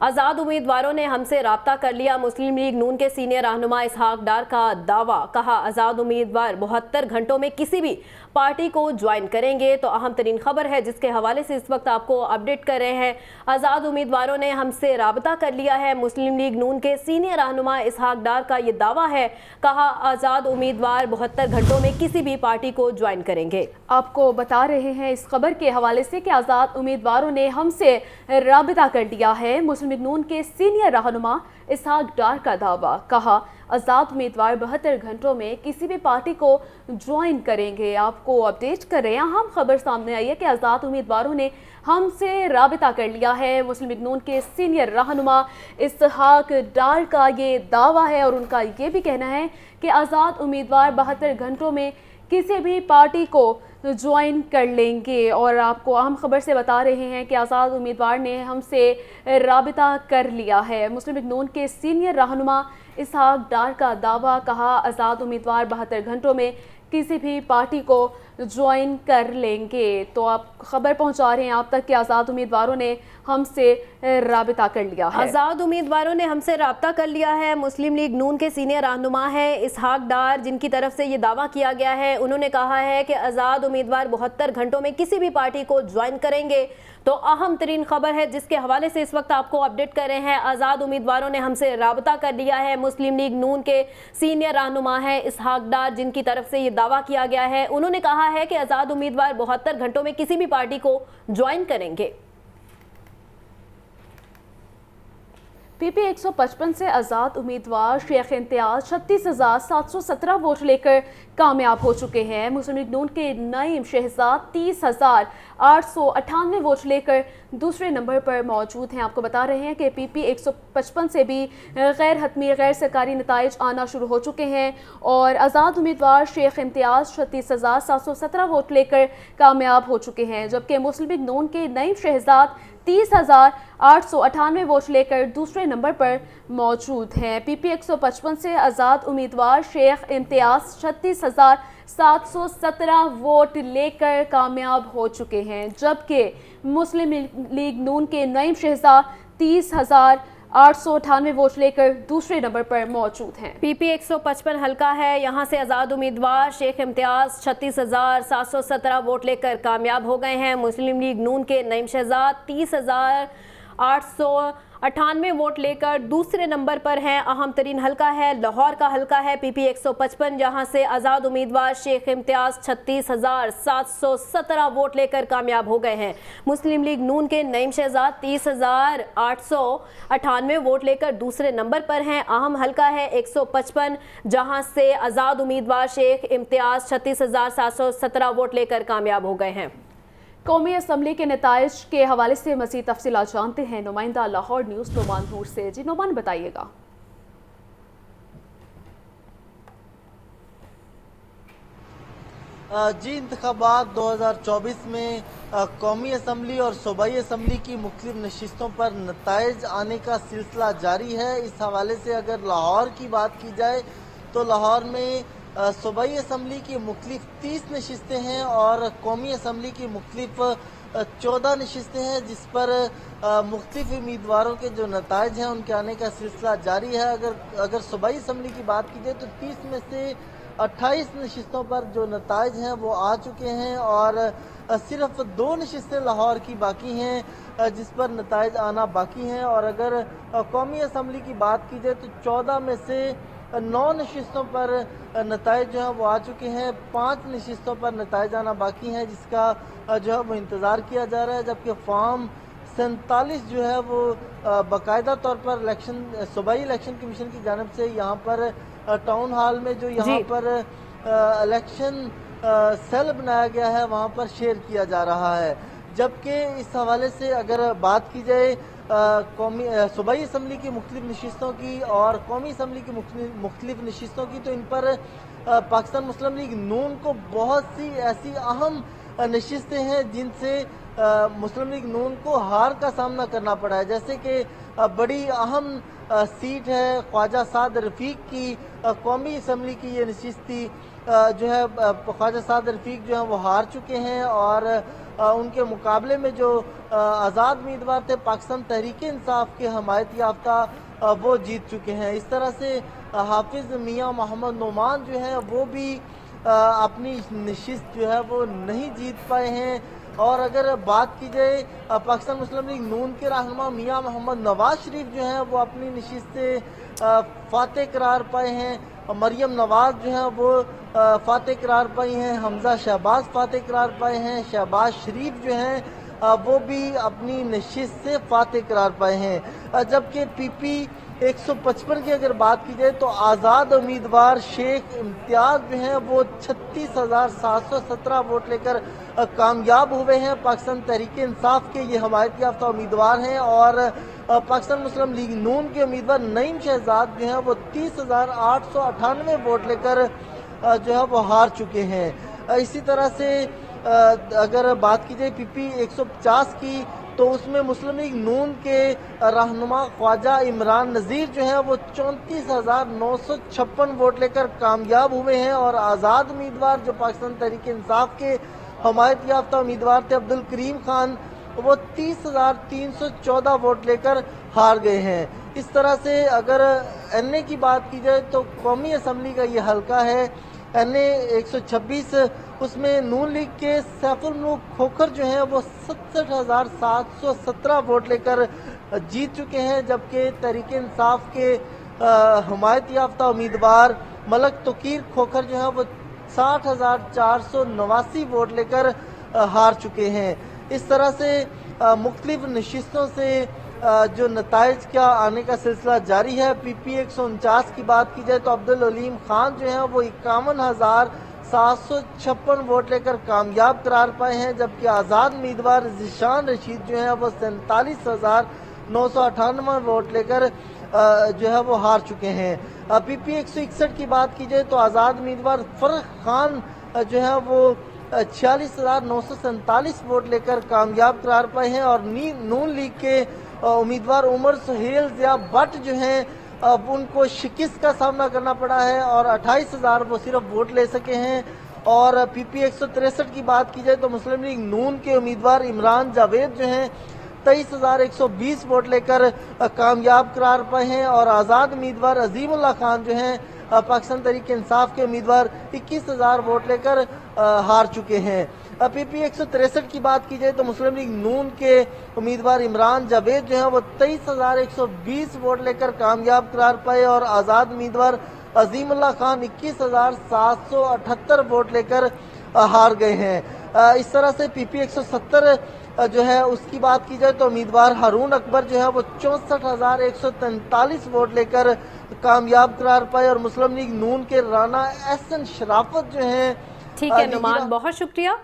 आज़ाद उम्मीदवारों ने हमसे राब्ता कर लिया। मुस्लिम लीग नून के सीनियर रहनुमा इसहाक डार का दावा। कहा, आज़ाद उम्मीदवार 72 घंटों में किसी भी पार्टी को ज्वाइन करेंगे। तो अहम तरीन खबर है जिसके हवाले से इस वक्त आपको अपडेट कर रहे हैं। आज़ाद उम्मीदवारों ने हमसे राब्ता कर लिया है। मुस्लिम लीग नून के सीनियर रहनुमा इसहाक डार का ये दावा है। कहा, आज़ाद उम्मीदवार 72 घंटों में किसी भी पार्टी को ज्वाइन करेंगे। आपको बता रहे हैं इस खबर के हवाले से कि आज़ाद उम्मीदवारों ने हमसे राब्ता कर लिया है। मुस्लिम लीग नून के सीनियर रहनुमा इसहाक डार का दावा। कहा, आज़ाद उम्मीदवार 72 घंटों में किसी भी पार्टी को ज्वाइन करेंगे। आपको अपडेट कर रहे हैं, अहम खबर सामने आई है कि आज़ाद उम्मीदवारों ने हमसे राब्ता कर लिया है। मुस्लिम लीग नून के सीनियर रहनुमा इसहाक डार का ये दावा है और उनका ये भी कहना है कि आज़ाद उम्मीदवार 72 घंटों में किसी भी पार्टी को ज्वाइन कर लेंगे। और आपको अहम खबर से बता रहे हैं कि आज़ाद उम्मीदवार ने हमसे राब्ता कर लिया है। मुस्लिम लीग नून के सीनियर रहनुमा इसहाक डार का दावा। कहा, आज़ाद उम्मीदवार 72 घंटों में किसी भी पार्टी को ज्वाइन कर लेंगे। तो आप खबर पहुंचा रहे हैं आप तक कि आज़ाद उम्मीदवारों ने हमसे राब्ता कर लिया है। आज़ाद उम्मीदवारों ने हमसे राब्ता कर लिया है। मुस्लिम लीग नून के सीनियर रहनुमा है इसहाक डार, जिनकी तरफ से ये दावा किया गया है। उन्होंने कहा है कि आज़ाद उम्मीदवार 72 घंटों में किसी भी पार्टी को ज्वाइन करेंगे। तो अहम तरीन खबर है जिसके हवाले से इस वक्त आपको अपडेट कर रहे हैं। आज़ाद उम्मीदवारों ने हमसे राब्ता कर लिया है। मुस्लिम लीग नून के सीनियर रहनुमा है इसहाक डार, जिनकी तरफ से ये दावा किया गया है। उन्होंने कहा है कि आज़ाद उम्मीदवार 72 घंटों में किसी भी पार्टी को ज्वाइन करेंगे। पीपी 155 से आज़ाद उम्मीदवार शेख इम्तियाज 36,717 वोट लेकर कामयाब हो चुके हैं। मुस्लिम लीग नून के नईम शहजाद 30,898 वोट लेकर दूसरे नंबर पर मौजूद हैं। आपको बता रहे हैं कि पीपी 155 से भी गैर हतमी गैर सरकारी नताइज आना शुरू हो चुके हैं और आज़ाद उम्मीदवार शेख इम्तियाज 36,717 वोट लेकर कामयाब हो चुके हैं, जबकि मुस्लिम लीग नून के नईम शहजाद 30,898 वोट लेकर दूसरे नंबर पर मौजूद हैं। पीपी 155 से आज़ाद उम्मीदवार शेख इम्तियाज 36,717 वोट लेकर कामयाब हो चुके हैं, जबकि मुस्लिम लीग नून के नईम शहजाद 30,898 वोट लेकर दूसरे नंबर पर मौजूद हैं। पीपी 155 हल्का है, यहाँ से आज़ाद उम्मीदवार शेख इम्तियाज 36,717 वोट लेकर कामयाब हो गए हैं। मुस्लिम लीग नून के नईम शहजाद 30,898 वोट लेकर दूसरे नंबर पर हैं। अहम तरीन हल्का है लाहौर का हल्का है पीपी 155, जहाँ से आज़ाद उम्मीदवार शेख इम्तियाज 36,717 वोट लेकर कामयाब हो गए हैं। मुस्लिम लीग नून के नईम शहजाद 30,898 वोट लेकर दूसरे नंबर पर हैं। अहम हल्का है 155, जहाँ से आज़ाद उम्मीदवार शेख इम्तियाज 36,717 वोट लेकर कामयाब हो गए हैं। कौमी असम्बली के नताइज के हवाले से मज़ीद तफसीलात जानते हैं नुमाइंदा लाहौर न्यूज़ नोमान नूर से। जी नोमान, बताइएगा। जी, इंतखाबात 2024 में कौमी असम्बली और सूबाई असम्बली की मुख्तलिफ नशिस्तों पर नताइज आने का सिलसिला जारी है। इस हवाले से अगर लाहौर की बात की जाए तो लाहौर में सूबाई असम्बली की मुख्तलिफ 30 नशिस्तें हैं और कौमी असम्बली की मुख्तलिफ 14 नशिस्तें हैं, जिस पर मुख्तलिफ उम्मीदवारों के जो नताइज हैं उनके आने का सिलसिला जारी है। अगर सूबाई असम्बली की बात की जाए तो 30 में से 28 नशिस्तों पर जो नताइज हैं वो आ चुके हैं और सिर्फ 2 नशिस्तें लाहौर की बाकी हैं जिस पर नताइज आना बाकी हैं। और अगर कौमी असम्बली की बात की जाए तो 14 में से 9 नशिस्तों पर नताइज जो है वो आ चुके हैं, 5 नशिस्तों पर नताइज आना बाकी हैं जिसका जो है वो इंतज़ार किया जा रहा है, जबकि फॉर्म 47 जो है वो बाकायदा तौर पर सूबाई इलेक्शन कमीशन की जानिब से यहाँ पर टाउन हॉल में जो यहाँ पर इलेक्शन सेल बनाया गया है वहाँ पर शेयर किया जा रहा है। जबकि इस हवाले से अगर बात की जाए सूबाई असम्बली की मुख्तलिफ नशिस्तों की और कौमी असम्बली की मुख्तलिफ नशिस्तों की, तो इन पर पाकिस्तान मुस्लिम लीग नून को बहुत सी ऐसी अहम नशिस्तें हैं जिनसे मुस्लिम लीग नून को हार का सामना करना पड़ा है। जैसे कि बड़ी अहम सीट है ख्वाजा साद रफ़ीक की, कौमी असम्बली की ये नशिस्त थी जो है ख्वाजा साद रफ़ीक जो है वो हार चुके हैं और उनके मुकाबले में जो आज़ाद उम्मीदवार थे पाकिस्तान तहरीक इंसाफ के हमायत याफ्ता वो जीत चुके हैं। इस तरह से हाफिज़ मियां मोहम्मद नोमान जो हैं वो भी अपनी नशिस्त जो है वो नहीं जीत पाए हैं। और अगर बात की जाए पाकिस्तान मुस्लिम लीग नून के रहनुमा मियां मोहम्मद नवाज शरीफ जो हैं वो अपनी नशिस्त से फातेह करार पाए हैं। मरियम नवाज जो हैं वो फातेह करार पाई हैं। हमजा शहबाज फातेह करार पाए हैं। शहबाज शरीफ जो हैं वो भी अपनी नशिस्त से फातेह करार पाए हैं। जबकि PP 155 की अगर बात की जाए तो आज़ाद उम्मीदवार शेख इम्तियाज जो हैं वो 36,717 वोट लेकर कामयाब हुए हैं। पाकिस्तान तहरीक इंसाफ के ये हमायत याफ्ता उम्मीदवार हैं। और पाकिस्तान मुस्लिम लीग नून के उम्मीदवार नईम शहजाद जो हैं वो 30,898 वोट लेकर जो है वो हार चुके हैं। इसी तरह से अगर बात की जाए PP 150 की तो उसमें मुस्लिम लीग नून के रहनुमा ख्वाजा इमरान नज़ीर जो हैं वो 34,956 वोट लेकर कामयाब हुए हैं। और आज़ाद उम्मीदवार जो पाकिस्तान तहरीक इंसाफ के हमायत याफ्ता उम्मीदवार थे अब्दुल करीम खान वो 30,314 वोट लेकर हार गए हैं। इस तरह से अगर NA की बात की जाए तो कौमी असम्बली का ये हल्का है NA 126, उसमें नून लीग के सैफुल मुल्क खोखर जो हैं वो 67,717 वोट लेकर जीत चुके हैं। जबकि तहरीक इंसाफ के हमायत याफ्ता उम्मीदवार मलक तोकीर खोखर जो हैं वो 60,489 वोट लेकर हार चुके हैं। इस तरह से मुख्तलिफ नशिस्तों से जो नताइज का आने का सिलसिला जारी है। PP 149 की बात की जाए तो अब्दुल अलीम खान जो हैं वो 51,756 वोट लेकर कामयाब करार पाए हैं। जबकि आज़ाद उम्मीदवार ज़ीशान रशीद जो हैं वो 47,998 वोट लेकर जो है वो हार चुके हैं। PP 161 की बात की जाए तो आज़ाद उम्मीदवार फरख खान जो है वो 46,947 वोट लेकर कामयाब करार पाए हैं। और नून लीग के उम्मीदवार उमर सुहेल ज़िया भट्ट जो हैं अब उनको शिकस्त का सामना करना पड़ा है और 28,000 वो सिर्फ वोट ले सके हैं। और PP 163 की बात की जाए तो मुस्लिम लीग नून के उम्मीदवार इमरान जावेद जो हैं 23,120 वोट लेकर कामयाब करार पाए हैं। और आज़ाद उम्मीदवार अजीमुल्लाह खान जो हैं पाकिस्तान तहरीक इंसाफ के उम्मीदवार 21,000 वोट लेकर हार चुके हैं। PP 163 की बात की जाए तो मुस्लिम लीग नून के उम्मीदवार इमरान जावेद जो हैं वो 23,120 वोट लेकर कामयाब करार पाए। और आज़ाद उम्मीदवार अजीमुल्लाह खान 21,778 वोट लेकर हार गए हैं। इस तरह से PP 170 जो है उसकी बात की जाए तो उम्मीदवार हारून अकबर जो है वो 64,143 वोट लेकर कामयाब करार पाए। और मुस्लिम लीग नून के राना एहसन शराफत जो हैं ठीक है नुमान, बहुत शुक्रिया।